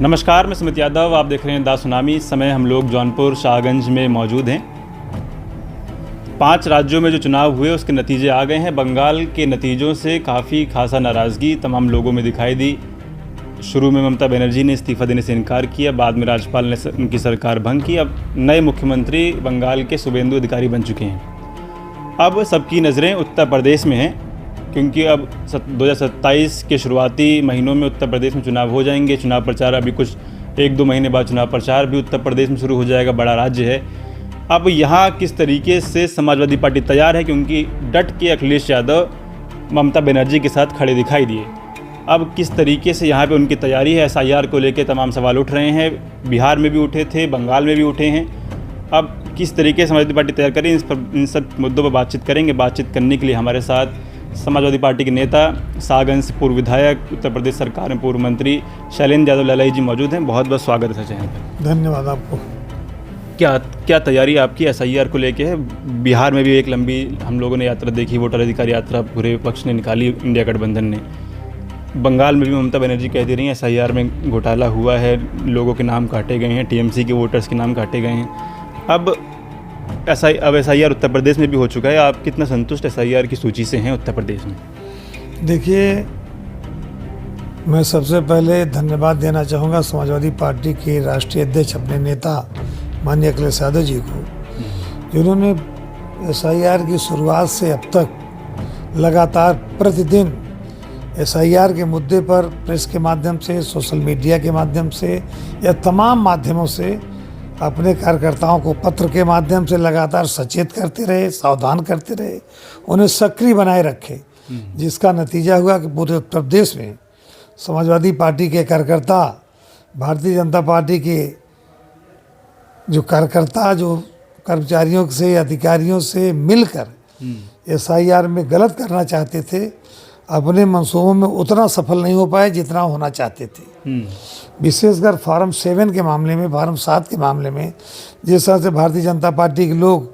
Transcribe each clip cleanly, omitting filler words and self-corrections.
नमस्कार, मैं सुमित यादव। आप देख रहे हैं दा सुनामी। इस समय हम लोग जौनपुर शाहगंज में मौजूद हैं। 5 राज्यों में जो चुनाव हुए उसके नतीजे आ गए हैं। बंगाल के नतीजों से काफ़ी खासा नाराज़गी तमाम लोगों में दिखाई दी। शुरू में ममता बनर्जी ने इस्तीफ़ा देने से इनकार किया, बाद में राज्यपाल ने उनकी सरकार भंग की। अब नए मुख्यमंत्री बंगाल के शुभेंदु अधिकारी बन चुके हैं। अब सबकी नज़रें उत्तर प्रदेश में हैं, क्योंकि अब 2027 के शुरुआती महीनों में उत्तर प्रदेश में चुनाव हो जाएंगे। चुनाव प्रचार अभी कुछ 1-2 महीने बाद चुनाव प्रचार भी उत्तर प्रदेश में शुरू हो जाएगा। बड़ा राज्य है। अब यहाँ किस तरीके से समाजवादी पार्टी तैयार है, क्योंकि डट के अखिलेश यादव ममता बनर्जी के साथ खड़े दिखाई दिए। अब किस तरीके से यहाँ पे उनकी तैयारी है, SIR को लेकर तमाम सवाल उठ रहे हैं। बिहार में भी उठे थे, बंगाल में भी उठे हैं। अब किस तरीके से समाजवादी पार्टी तैयार करें, इन सब मुद्दों पर बातचीत करेंगे। बातचीत करने के लिए हमारे साथ समाजवादी पार्टी के नेता, शाहगंज से पूर्व विधायक, उत्तर प्रदेश सरकार में पूर्व मंत्री शैलेंद्र यादव ललाई जी मौजूद हैं। बहुत बहुत स्वागत है चैनल पर। धन्यवाद आपको। क्या तैयारी आपकी SIR को लेके है? बिहार में भी एक लंबी हम लोगों ने यात्रा देखी, वोटर अधिकार यात्रा पूरे विपक्ष ने निकाली, इंडिया गठबंधन ने। बंगाल में भी ममता बनर्जी कह दे रही हैं SIR में घोटाला हुआ है, लोगों के नाम काटे गए हैं, TMC के वोटर्स के नाम काटे गए हैं। अब SIR उत्तर प्रदेश में भी हो चुका है। आप कितना संतुष्ट SIR की सूची से हैं उत्तर प्रदेश में? देखिए, मैं सबसे पहले धन्यवाद देना चाहूँगा समाजवादी पार्टी के राष्ट्रीय अध्यक्ष, अपने नेता माननीय अखिलेश यादव जी को, जिन्होंने SIR की शुरुआत से अब तक लगातार प्रतिदिन SIR के मुद्दे पर प्रेस के माध्यम से, सोशल मीडिया के माध्यम से या तमाम माध्यमों से अपने कार्यकर्ताओं को पत्र के माध्यम से लगातार सचेत करते रहे, सावधान करते रहे, उन्हें सक्रिय बनाए रखे, जिसका नतीजा हुआ कि पूरे उत्तर प्रदेश में समाजवादी पार्टी के कार्यकर्ता, भारतीय जनता पार्टी के जो कार्यकर्ता, जो कर्मचारियों से, अधिकारियों से मिलकर SIR में गलत करना चाहते थे, अपने मंसूबों में उतना सफल नहीं हो पाए जितना होना चाहते थे। विशेषकर फॉर्म 7 के मामले में, फॉर्म 7 के मामले में, जिस तरह से भारतीय जनता पार्टी के लोग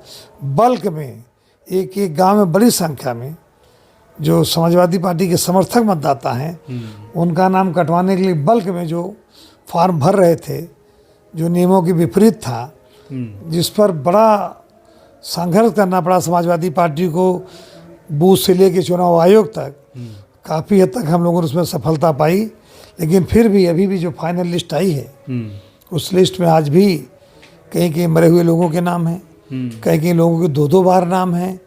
बल्क में, एक एक गांव में बड़ी संख्या में जो समाजवादी पार्टी के समर्थक मतदाता हैं, उनका नाम कटवाने के लिए बल्क में जो फॉर्म भर रहे थे, जो नियमों के विपरीत था, जिस पर बड़ा संघर्ष करना पड़ा समाजवादी पार्टी को, बूथ से लेकर चुनाव आयोग तक। काफ़ी हद तक हम लोगों ने उसमें सफलता पाई, लेकिन फिर भी अभी भी जो फाइनल लिस्ट आई है, उस लिस्ट में आज भी कहीं कहीं मरे हुए लोगों के नाम हैं, कहीं कहीं लोगों के 2-2 बार नाम हैं।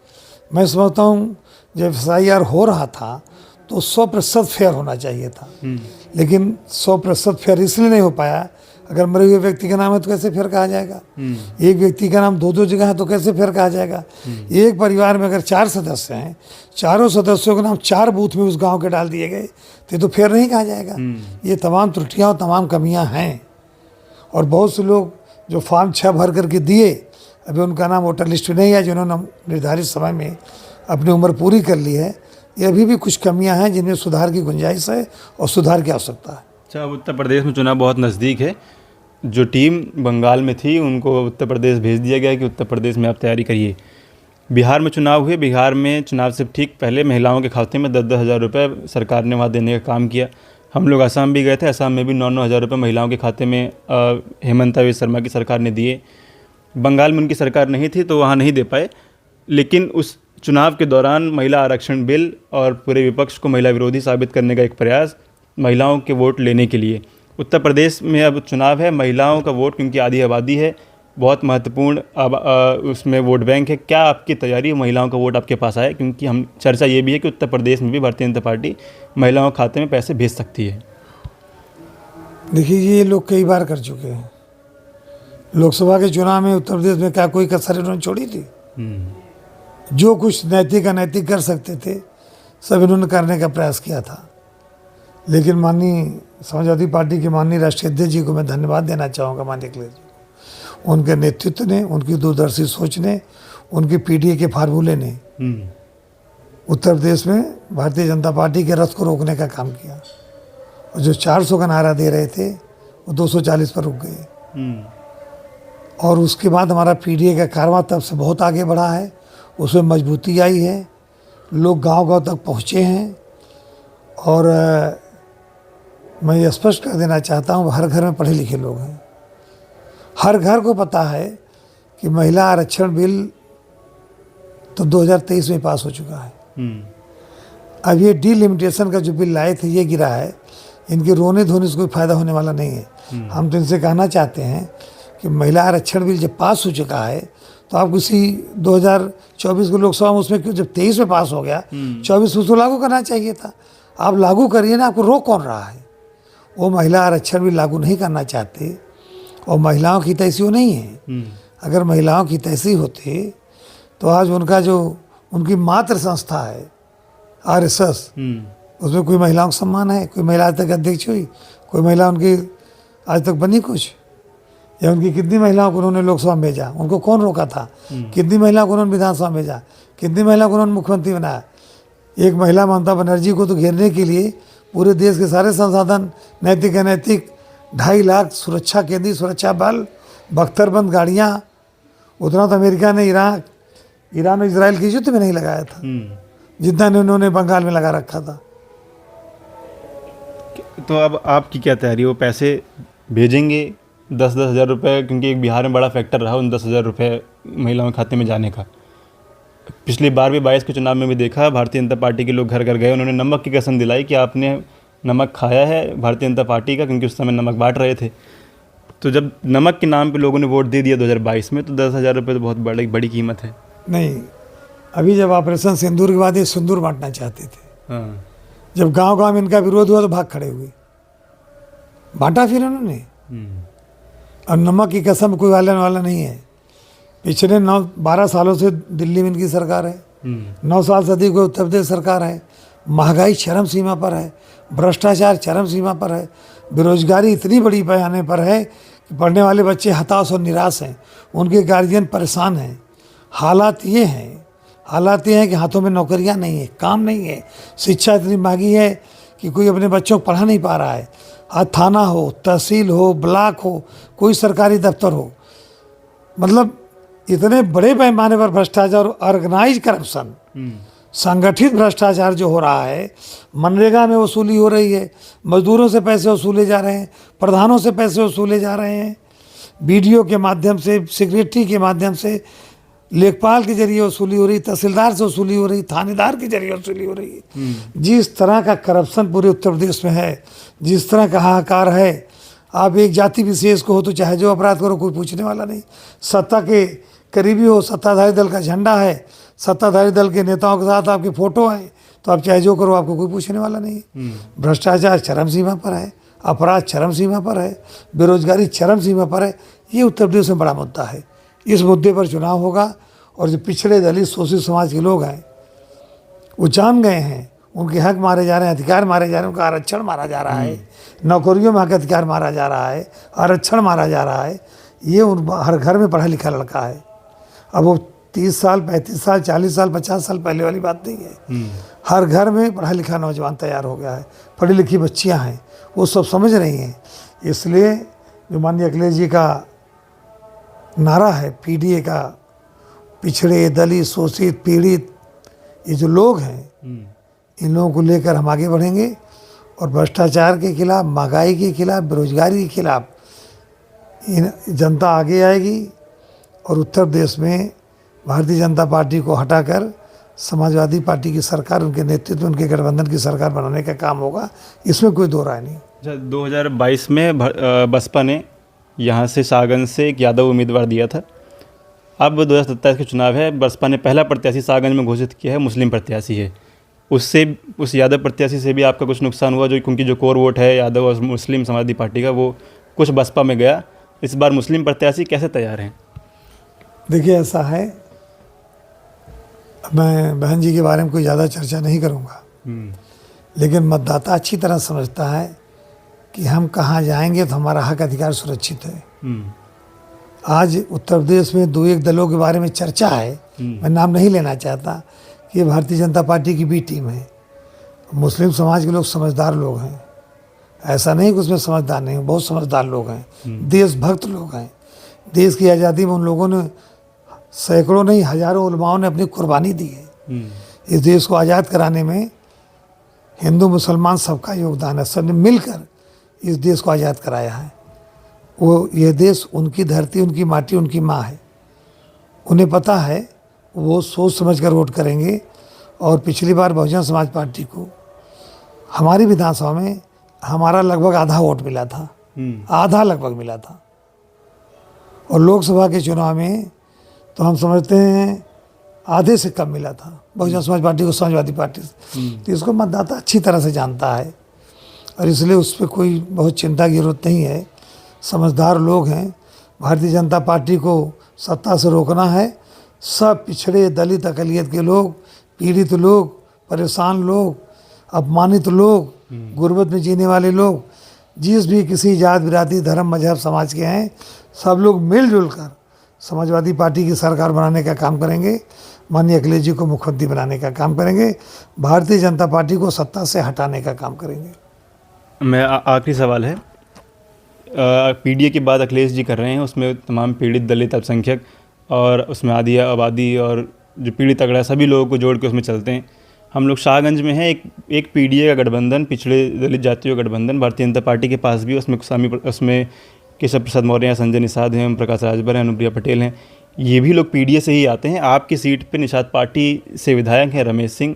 मैं समझता हूँ जब SIR हो रहा था तो 100% फेयर होना चाहिए था, लेकिन 100% फेयर इसलिए नहीं हो पाया। अगर मरे हुए व्यक्ति का नाम है तो कैसे फेयर कहा जाएगा? एक व्यक्ति का नाम 2-2 जगह है तो कैसे फेयर कहा जाएगा? एक परिवार में अगर 4 सदस्य हैं, चारों सदस्यों के नाम 4 बूथ में उस गांव के डाल दिए गए तो फेयर नहीं कहा जाएगा। ये तमाम त्रुटियां और तमाम कमियां हैं। और बहुत से लोग जो फॉर्म 6 भर करके दिए, अभी उनका नाम वोटर लिस्ट में नहीं है, जिन्होंने निर्धारित समय में अपनी उम्र पूरी कर ली है। ये अभी भी कुछ कमियाँ हैं जिनमें सुधार की गुंजाइश है और सुधार की आवश्यकता है। अच्छा, उत्तर प्रदेश में चुनाव बहुत नज़दीक है। जो टीम बंगाल में थी उनको उत्तर प्रदेश भेज दिया गया कि उत्तर प्रदेश में आप तैयारी करिए। बिहार में चुनाव हुए। बिहार में चुनाव से ठीक पहले महिलाओं के खाते में 10-10 हज़ार रुपये सरकार ने वहाँ देने का काम किया। हम लोग असम भी गए थे। असम में भी 9-9 हज़ार रुपये महिलाओं के खाते में हेमंता बिस्वा शर्मा की सरकार ने दिए। बंगाल में उनकी सरकार नहीं थी तो वहाँ नहीं दे पाए, लेकिन उस चुनाव के दौरान महिला आरक्षण बिल और पूरे विपक्ष को महिला विरोधी साबित करने का एक प्रयास, महिलाओं के वोट लेने के लिए। उत्तर प्रदेश में अब चुनाव है, महिलाओं का वोट, क्योंकि आधी आबादी है, बहुत महत्वपूर्ण अब उसमें वोट बैंक है। क्या आपकी तैयारी है महिलाओं का वोट आपके पास आए? क्योंकि हम चर्चा ये भी है कि उत्तर प्रदेश में भी भारतीय जनता पार्टी महिलाओं के खाते में पैसे भेज सकती है। देखिए, ये लोग कई बार कर चुके हैं। लोकसभा के चुनाव में उत्तर प्रदेश में क्या कोई कसर इन्होंने छोड़ी थी? जो कुछ नैतिक अनैतिक कर सकते थे सब इन्होंने करने का प्रयास किया था। लेकिन माननीय समाजवादी पार्टी के माननीय राष्ट्रीय अध्यक्ष जी को मैं धन्यवाद देना चाहूँगा, माननीय अखिलेश जी को। उनके नेतृत्व ने, उनकी दूरदर्शी सोच ने, उनके PTA के फार्मूले ने उत्तर प्रदेश में भारतीय जनता पार्टी के रथ को रोकने का काम किया। और जो 400 का नारा दे रहे थे वो 240 पर रुक गए। और उसके बाद हमारा PTA का कारवां तब से बहुत आगे बढ़ा है, उसमें मजबूती आई है, लोग गांव-गांव तक पहुँचे हैं। और मैं ये स्पष्ट कर देना चाहता हूँ, हर घर में पढ़े लिखे लोग हैं, हर घर को पता है कि महिला आरक्षण बिल तो 2023 में पास हो चुका है। अब ये डीलिमिटेशन का जो बिल लाए थे ये गिरा है, इनके रोने धोने से कोई फायदा होने वाला नहीं है। हम तो इनसे कहना चाहते हैं कि महिला आरक्षण बिल जब पास हो चुका है तो आप किसी 2024 को लोकसभा में उसमें क्यों, जब 23 में पास हो गया 24 में उसको लागू करना चाहिए था। आप लागू करिए ना, आपको रोक कौन रहा है? वो महिला आरक्षण बिल लागू नहीं करना चाहते और महिलाओं की तैसी वो नहीं है। अगर महिलाओं की तैसी होते तो आज उनका जो उनकी मातृ संस्था है RSS, उसमें कोई महिलाओं का सम्मान है? कोई महिला आज तक अध्यक्ष हुई? कोई महिला उनकी आज तक बनी कुछ? या उनकी कितनी महिलाओं को उन्होंने लोकसभा में भेजा? उनको कौन रोका था? कितनी महिलाओं को उन्होंने विधानसभा में भेजा? कितनी महिलाओं को उन्होंने मुख्यमंत्री बनाया? एक महिला ममता बनर्जी को तो घेरने के लिए पूरे देश के सारे संसाधन, नैतिक अनैतिक, 2.5 लाख सुरक्षा केंद्रीय सुरक्षा बल, बख्तरबंद गाड़ियाँ, उतना तो अमेरिका ने ईरान और इजराइल की युद्ध में नहीं लगाया था जितना ने उन्होंने बंगाल में लगा रखा था। तो अब आपकी क्या तैयारी? वो पैसे भेजेंगे 10-10 हज़ार रुपये, क्योंकि एक बिहार में बड़ा फैक्टर रहा उन 10 हज़ार रुपये महिलाओं के खाते में जाने का। पिछली बार भी 22 के चुनाव में भी देखा, भारतीय जनता पार्टी के लोग घर घर गए, उन्होंने नमक की कसम दिलाई कि आपने नमक खाया है भारतीय जनता पार्टी का, क्योंकि उस समय नमक बांट रहे थे। तो जब नमक के नाम पे लोगों ने वोट दे दिया 2022 में, तो 10 हज़ार रुपये तो बहुत बड़ी कीमत है। नहीं, अभी जब ऑपरेशन सिंदूर के बाद ये सिंदूर बांटना चाहते थे, हाँ। जब गांव-गांव में इनका विरोध हुआ तो भाग खड़े हुए, बांटा फिर उन्होंने। और नमक की कसम कोई वाले वाला नहीं है। पिछले 12 सालों से दिल्ली में इनकी सरकार है, 9 साल से अधिक उत्तर प्रदेश सरकार है। महंगाई चरम सीमा पर है, भ्रष्टाचार चरम सीमा पर है, बेरोजगारी इतनी बड़ी पैमाने पर है कि पढ़ने वाले बच्चे हताश और निराश हैं, उनके गार्जियन परेशान हैं। हालात ये हैं कि हाथों में नौकरियां नहीं है, काम नहीं है, शिक्षा इतनी महंगी है कि कोई अपने बच्चों को पढ़ा नहीं पा रहा है। आज थाना हो, तहसील हो, ब्लॉक हो, कोई सरकारी दफ्तर हो, मतलब इतने बड़े पैमाने पर भ्रष्टाचार, ऑर्गेनाइज करप्शन, संगठित भ्रष्टाचार जो हो रहा है। मनरेगा में वसूली हो रही है, मजदूरों से पैसे वसूले जा रहे हैं, प्रधानों से पैसे वसूले जा रहे हैं, BDO के माध्यम से, सेक्रेटरी के माध्यम से, लेखपाल के जरिए वसूली हो रही, तहसीलदार से वसूली हो रही, थानेदार के जरिए वसूली हो रही है। जिस तरह का करप्शन पूरे उत्तर प्रदेश में है, जिस तरह का हाहाकार है, आप एक जाति विशेष को हो तो चाहे जो अपराध करो कोई पूछने वाला नहीं। सत्ता के करीबी हो, सत्ताधारी दल का झंडा है, सत्ताधारी दल के नेताओं के साथ आपकी फ़ोटो है, तो आप चाहे जो करो आपको कोई पूछने वाला नहीं है। भ्रष्टाचार चरम सीमा पर है, अपराध चरम सीमा पर है, बेरोजगारी चरम सीमा पर है। ये उत्तर प्रदेश में बड़ा मुद्दा है। इस मुद्दे पर चुनाव होगा और जो पिछड़े दलित शोषित समाज के लोग हैं वो जान गए हैं, उनके हक मारे जा रहे हैं, अधिकार मारे जा रहे हैं, उनका आरक्षण मारा जा रहा है, नौकरियों में हक अधिकार मारा जा रहा है, आरक्षण मारा जा रहा है। ये उन हर घर में पढ़ा लिखा लड़का है। अब वो 30 साल, 35 साल, 40 साल, 50 साल पहले वाली बात नहीं है। हर घर में पढ़ा लिखा नौजवान तैयार हो गया है, पढ़ी लिखी बच्चियां हैं, वो सब समझ रही हैं। इसलिए जो माननीय अखिलेश जी का नारा है, PDA का, पिछड़े दलित शोषित पीड़ित, ये जो लोग हैं, इन लोगों को लेकर हम आगे बढ़ेंगे और भ्रष्टाचार के खिलाफ, महंगाई के खिलाफ, बेरोजगारी के खिलाफ जनता आगे आएगी और उत्तर प्रदेश में भारतीय जनता पार्टी को हटाकर समाजवादी पार्टी की सरकार, उनके नेतृत्व, उनके गठबंधन की सरकार बनाने का काम होगा। इसमें कोई दो राय नहीं। 2022 में बसपा ने यहाँ से सागंज से एक यादव उम्मीदवार दिया था। अब 2027 के चुनाव है, बसपा ने पहला प्रत्याशी सागंज में घोषित किया है, मुस्लिम प्रत्याशी है। उससे, उस यादव प्रत्याशी से भी आपका कुछ नुकसान हुआ, जो क्योंकि जो कोर वोट है यादव और मुस्लिम समाजवादी पार्टी का, वो कुछ बसपा में गया। इस बार मुस्लिम प्रत्याशी कैसे तैयार हैं? देखिए, ऐसा है, मैं बहन जी के बारे में कोई ज़्यादा चर्चा नहीं करूँगा, लेकिन मतदाता अच्छी तरह समझता है कि हम कहाँ जाएंगे तो हमारा हक अधिकार सुरक्षित है। आज उत्तर प्रदेश में 2-1 दलों के बारे में चर्चा है, मैं नाम नहीं लेना चाहता, कि ये भारतीय जनता पार्टी की B टीम है। मुस्लिम समाज के लोग समझदार लोग हैं, ऐसा नहीं कि उसमें समझदार नहीं, बहुत समझदार लोग हैं, देशभक्त लोग हैं। देश की आज़ादी में उन लोगों ने सैकड़ों नहीं हजारों उलमाओं ने अपनी कुर्बानी दी है। इस देश को आज़ाद कराने में हिंदू मुसलमान सबका योगदान है। सबने मिलकर इस देश को आज़ाद कराया है। वो ये देश उनकी धरती, उनकी माटी, उनकी माँ है। उन्हें पता है, वो सोच समझ कर वोट करेंगे। और पिछली बार बहुजन समाज पार्टी को हमारी विधानसभा में हमारा लगभग आधा वोट मिला था, आधा लगभग मिला था। और लोकसभा के चुनाव में तो हम समझते हैं आधे से कम मिला था बहुजन समाज पार्टी को, समाजवादी पार्टी से। तो इसको मतदाता अच्छी तरह से जानता है और इसलिए उस पर कोई बहुत चिंता की जरूरत नहीं है। समझदार लोग हैं। भारतीय जनता पार्टी को सत्ता से रोकना है। सब पिछड़े, दलित, अकलियत के लोग, पीड़ित लोग, परेशान लोग, अपमानित लोग, गुर्बत में जीने वाले लोग, जिस भी किसी जात, बिरादरी, धर्म, मजहब, समाज के हैं, सब लोग मिलजुल कर समाजवादी पार्टी की सरकार बनाने का काम करेंगे। माननीय अखिलेश जी को मुख्यमंत्री बनाने का काम करेंगे। भारतीय जनता पार्टी को सत्ता से हटाने का काम करेंगे। मैं आखिरी सवाल है, पीडीए की बात अखिलेश जी कर रहे हैं, उसमें तमाम पीड़ित, दलित, अल्पसंख्यक और उसमें आधी आबादी और जो पीड़ित तगड़ा उसमें जोड़ के उसमें चलते हैं। हम लोग शाहगंज में हैं, एक पीडीए का गठबंधन, पिछड़े दलित जातियों का गठबंधन भारतीय जनता पार्टी के पास भी, उसमें केशव प्रसाद मौर्य हैं, संजय निषाद हैं, ओम प्रकाश राजभर हैं, अनुप्रिया पटेल हैं। ये भी लोग पीडीए से ही आते हैं। आपकी सीट पे निषाद पार्टी से विधायक हैं रमेश सिंह,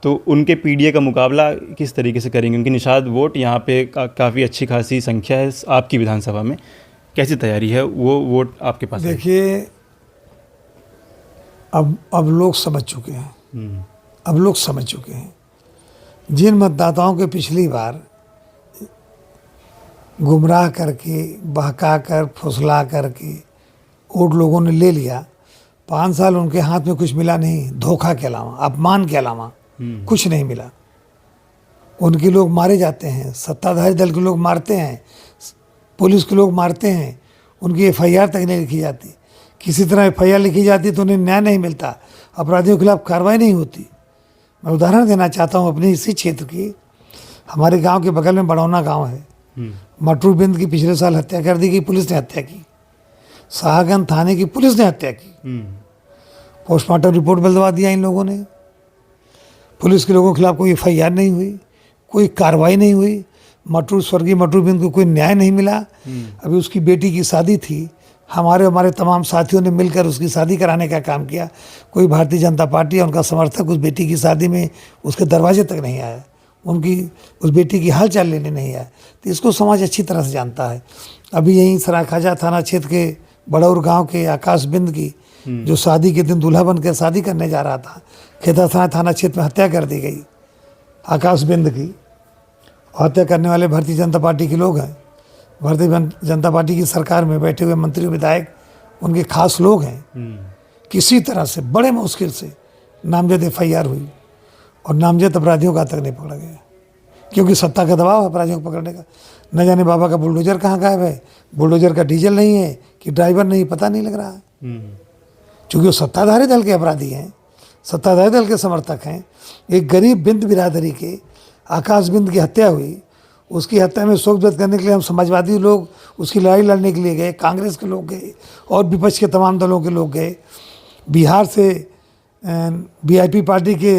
तो उनके पीडीए का मुकाबला किस तरीके से करेंगे? उनकी निषाद वोट यहाँ पे काफ़ी अच्छी खासी संख्या है आपकी विधानसभा में, कैसी तैयारी है वो वोट आपके पास? देखिए, अब लोग समझ चुके हैं। अब लोग समझ चुके हैं। जिन मतदाताओं के पिछली बार गुमराह करके, बहका कर, फुसला करके वोट लोगों ने ले लिया, 5 साल उनके हाथ में कुछ मिला नहीं, धोखा के अलावा, अपमान के अलावा कुछ नहीं मिला। उनके लोग मारे जाते हैं, सत्ताधारी दल के लोग मारते हैं, पुलिस के लोग मारते हैं, उनकी एफआईआर तक नहीं लिखी जाती। किसी तरह एफआईआर लिखी जाती तो उन्हें न्याय नहीं मिलता, अपराधियों के खिलाफ कार्रवाई नहीं होती। मैं उदाहरण देना चाहता हूँ अपने इसी क्षेत्र की। हमारे गांव के बगल में बड़ौना गांव है। मटरू बिंद की पिछले साल हत्या कर दी गई, पुलिस ने हत्या की। शाहगंज थाने की पुलिस ने हत्या की। पोस्टमार्टम रिपोर्ट बदलवा दिया इन लोगों ने। पुलिस के लोगों के खिलाफ कोई एफआईआर नहीं हुई, कोई कार्रवाई नहीं हुई। स्वर्गीय मटरू बिंद को कोई न्याय नहीं मिला। अभी उसकी बेटी की शादी थी, हमारे तमाम साथियों ने मिलकर उसकी शादी कराने का काम किया। कोई भारतीय जनता पार्टी या उनका समर्थक उस बेटी की शादी में उसके दरवाजे तक नहीं आया, उस बेटी की हाल चाल लेने नहीं आया। तो इसको समाज अच्छी तरह से जानता है। अभी यहीं सराखाजा थाना क्षेत्र के बड़ौर गांव के आकाश बिंद की, जो शादी के दिन दूल्हा बनकर शादी करने जा रहा था, खेता थाना क्षेत्र में हत्या कर दी गई आकाश बिंद की। हत्या करने वाले भारतीय जनता पार्टी के लोग हैं। भारतीय जनता पार्टी की सरकार में बैठे हुए मंत्री, विधायक उनके खास लोग हैं। किसी तरह से बड़े मुश्किल से नामजद एफआईआर हुई और नामजद अपराधियों का तक नहीं पकड़ा गया, क्योंकि सत्ता का दबाव है अपराधियों को पकड़ने का। न जाने बाबा का बुलडोजर कहाँ गायब है, बुलडोजर का डीजल नहीं है कि ड्राइवर नहीं, पता नहीं लग रहा है। क्योंकि वो सत्ताधारी दल के अपराधी हैं, सत्ताधारी दल के समर्थक हैं। एक गरीब बिंद बिरादरी के आकाश बिंद की हत्या हुई, उसकी हत्या में शोक व्यक्त करने के लिए हम समाजवादी लोग उसकी लड़ाई लड़ने के लिए गए, कांग्रेस के लोग गए और विपक्ष के तमाम दलों के लोग गए। बिहार से वीआईपी पार्टी के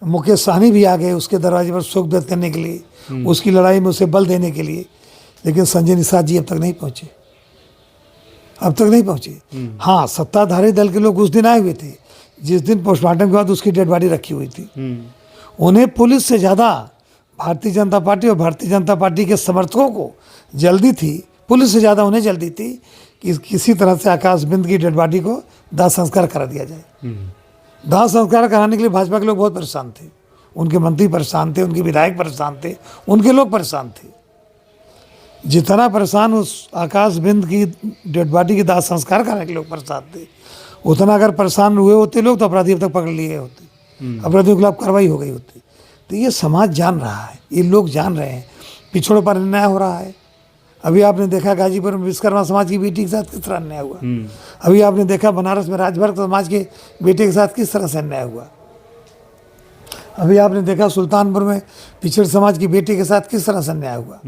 मुकेश सहनी भी आ गए उसके दरवाजे पर शोक व्यक्त करने के लिए, उसकी लड़ाई में उसे बल देने के लिए। लेकिन संजय निषाद जी अब तक नहीं पहुँचे, अब तक नहीं पहुँचे। हाँ, सत्ताधारी दल के लोग उस दिन आए हुए थे जिस दिन पोस्टमार्टम के बाद उसकी डेड बॉडी रखी हुई थी। उन्हें पुलिस से ज़्यादा भारतीय जनता पार्टी और भारतीय जनता पार्टी के समर्थकों को जल्दी थी, पुलिस से ज़्यादा उन्हें जल्दी थी कि किसी तरह से आकाश बिंद की डेड बॉडी को दाह संस्कार करा दिया जाए। दाह संस्कार कराने के लिए भाजपा के लोग बहुत परेशान थे, उनके मंत्री परेशान थे, उनके विधायक परेशान थे, उनके लोग परेशान थे। जितना परेशान उस आकाश बिंद की डेड बॉडी की दाह संस्कार कराने के लोग परेशान थे, उतना अगर परेशान हुए होते लोग तो अपराधी अब तक पकड़ लिए होते, अपराधियों के खिलाफ कार्रवाई हो गई होती। तो ये समाज जान रहा है, ये लोग जान रहे हैं, पिछड़ों पर अन्याय हो रहा है। अभी आपने देखा गाजीपुर में विश्वकर्मा समाज की बेटी के साथ किस तरह अन्याय हुआ। अभी आपने देखा बनारस में राजभर समाज के बेटे के साथ किस तरह से अन्याय हुआ। अभी आपने देखा सुल्तानपुर में पिछड़े समाज की बेटी के साथ किस तरह से अन्याय हुआ।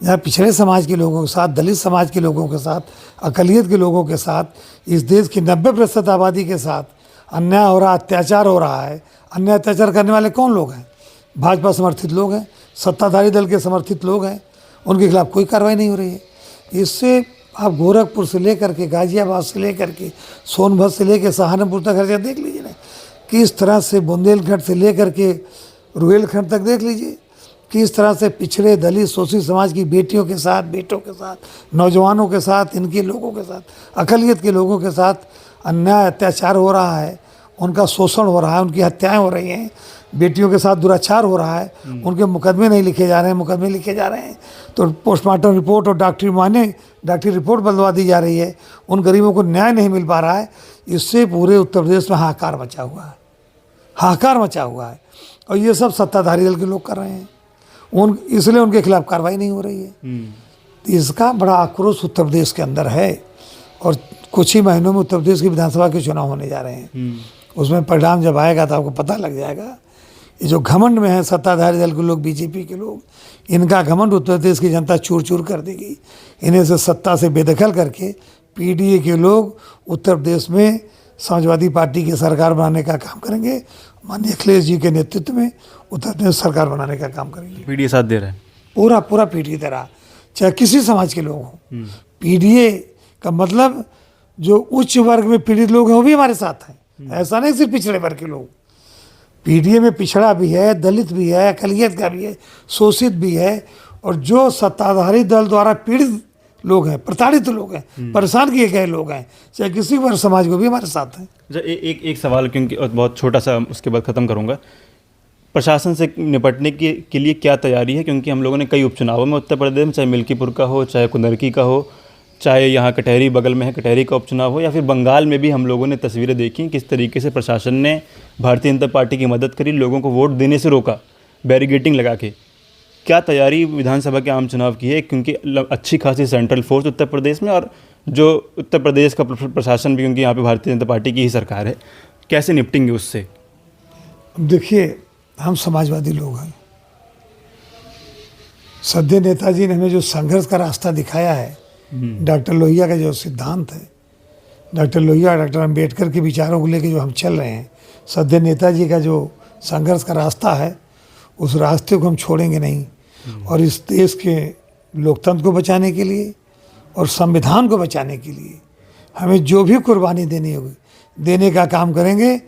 यहाँ पिछड़े समाज के लोगों के साथ, दलित समाज के लोगों के साथ, अकलियत के लोगों के साथ, इस देश की 90% आबादी के साथ अन्याय हो रहा, अत्याचार हो रहा है। अन्याय अत्याचार करने वाले कौन लोग हैं? भाजपा समर्थित लोग हैं, सत्ताधारी दल के समर्थित लोग हैं, उनके खिलाफ कोई कार्रवाई नहीं हो रही है। इससे आप गोरखपुर से लेकर के गाजियाबाद से लेकर के सोनभद्र से लेकर सहारनपुर तक हर जगह देख लीजिए ना, किस तरह से बुंदेलखंड से लेकर के रुहेलखंड तक देख लीजिए, किस तरह से पिछड़े दलित शोषित समाज की बेटियों के साथ, बेटों के साथ, नौजवानों के साथ, इनके लोगों के साथ, अक़लियत के लोगों के साथ अन्याय अत्याचार हो रहा है, उनका शोषण हो रहा है, उनकी हत्याएं हो रही हैं, बेटियों के साथ दुराचार हो रहा है, उनके मुकदमे नहीं लिखे जा रहे हैं, मुकदमे लिखे जा रहे हैं, तो पोस्टमार्टम रिपोर्ट और डॉक्टरी रिपोर्ट बदलवा दी जा रही है, उन गरीबों को न्याय नहीं मिल पा रहा है। इससे पूरे उत्तर प्रदेश में हाहाकार मचा हुआ है, हाहाकार मचा हुआ है, और ये सब सत्ताधारी दल के लोग कर रहे हैं, इसलिए उनके खिलाफ कार्रवाई नहीं हो रही है। तो इसका बड़ा आक्रोश उत्तर प्रदेश के अंदर है, और कुछ ही महीनों में उत्तर प्रदेश की विधानसभा के चुनाव होने जा रहे हैं। उसमें परिणाम जब आएगा तो आपको पता लग जाएगा। ये जो घमंड में है सत्ताधारी दल के लोग, बीजेपी के लोग, इनका घमंड उत्तर प्रदेश की जनता चूर चूर कर देगी। इन्हें से सत्ता से बेदखल करके पीडीए के लोग उत्तर प्रदेश में समाजवादी पार्टी की सरकार बनाने का काम करेंगे। माननीय अखिलेश जी के नेतृत्व में उत्तर प्रदेश सरकार बनाने का काम करेंगे। पीडीए साथ दे रहा है, पूरा पीडीए दे रहा, चाहे किसी समाज के लोग हों। पीडीए का मतलब जो उच्च वर्ग में पीड़ित लोग हैं वो भी हमारे साथ हैं, ऐसा नहीं सिर्फ पिछड़े वर्ग के लोग। पीडीए में पिछड़ा भी है, दलित भी है, अक़लियत का भी है, शोषित भी है, और जो सत्ताधारी दल द्वारा पीड़ित लोग हैं, प्रताड़ित लोग हैं, परेशान किए गए लोग हैं, चाहे किसी वर्ग समाज को भी हमारे साथ हैं। एक सवाल, क्योंकि बहुत छोटा सा, उसके बाद ख़त्म करूँगा। प्रशासन से निपटने के लिए क्या तैयारी है? क्योंकि हम लोगों ने कई उपचुनावों में उत्तर प्रदेश में, चाहे मिल्कीपुर का हो, चाहे कुंदरकी का हो, चाहे यहाँ कटहरी बगल में है कटहरी का उपचुनाव हो, या फिर बंगाल में भी हम लोगों ने तस्वीरें देखी किस तरीके से प्रशासन ने भारतीय जनता पार्टी की मदद करी, लोगों को वोट देने से रोका, बैरिगेटिंग लगा के। क्या तैयारी विधानसभा के आम चुनाव की है? क्योंकि अच्छी खासी सेंट्रल फोर्स उत्तर प्रदेश में, और जो उत्तर प्रदेश का प्रशासन भी, क्योंकि यहाँ पे भारतीय जनता पार्टी की ही सरकार है, कैसे निपटेंगे उससे? देखिए, हम समाजवादी लोग हैं। सद्य नेताजी ने हमें जो संघर्ष का रास्ता दिखाया है, डॉक्टर लोहिया का जो सिद्धांत है, डॉक्टर लोहिया, डॉक्टर अम्बेडकर के विचारों को लेकर जो हम चल रहे हैं, सद्य नेताजी का जो संघर्ष का रास्ता है, उस रास्ते को हम छोड़ेंगे नहीं। और इस देश के लोकतंत्र को बचाने के लिए और संविधान को बचाने के लिए हमें जो भी कुर्बानी देनी होगी, देने का काम करेंगे।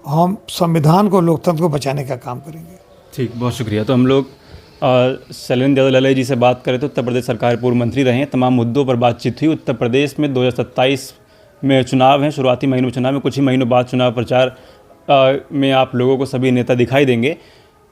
हम संविधान को, लोकतंत्र को बचाने का काम करेंगे। ठीक, बहुत शुक्रिया। तो हम लोग शैलेंद्र यादव लल्लई जी से बात करें तो उत्तर प्रदेश सरकार पूर्व मंत्री रहे हैं, तमाम मुद्दों पर बातचीत हुई। उत्तर प्रदेश में 2027 में चुनाव हैं, शुरुआती महीनों में चुनाव में, कुछ ही महीनों बाद चुनाव प्रचार में आप लोगों को सभी नेता दिखाई देंगे।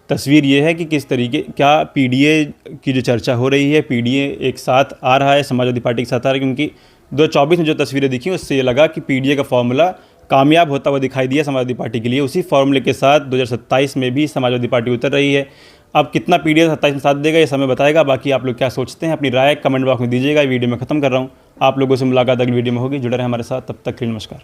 तस्वीर ये है कि किस तरीके, क्या पीडीए की जो चर्चा हो रही है, पीडीए एक साथ आ रहा है, समाजवादी पार्टी के साथ आ रहा है, क्योंकि 2024 में जो तस्वीरें दिखी उससे ये लगा कि पीडीए का फॉर्मूला कामयाब होता हुआ दिखाई दिया समाजवादी पार्टी के लिए। उसी फॉर्मूले के साथ 2027 में भी समाजवादी पार्टी उतर रही है। अब कितना पीडीए 27 में साथ देगा ये समय बताएगा। बाकी आप लोग क्या सोचते हैं, अपनी राय कमेंट बॉक्स में दीजिएगा। वीडियो में ख़त्म कर रहा हूँ, आप लोगों से मुलाकात अगली वीडियो में होगी। जुड़े रहें हमारे साथ, तब तक के लिए नमस्कार।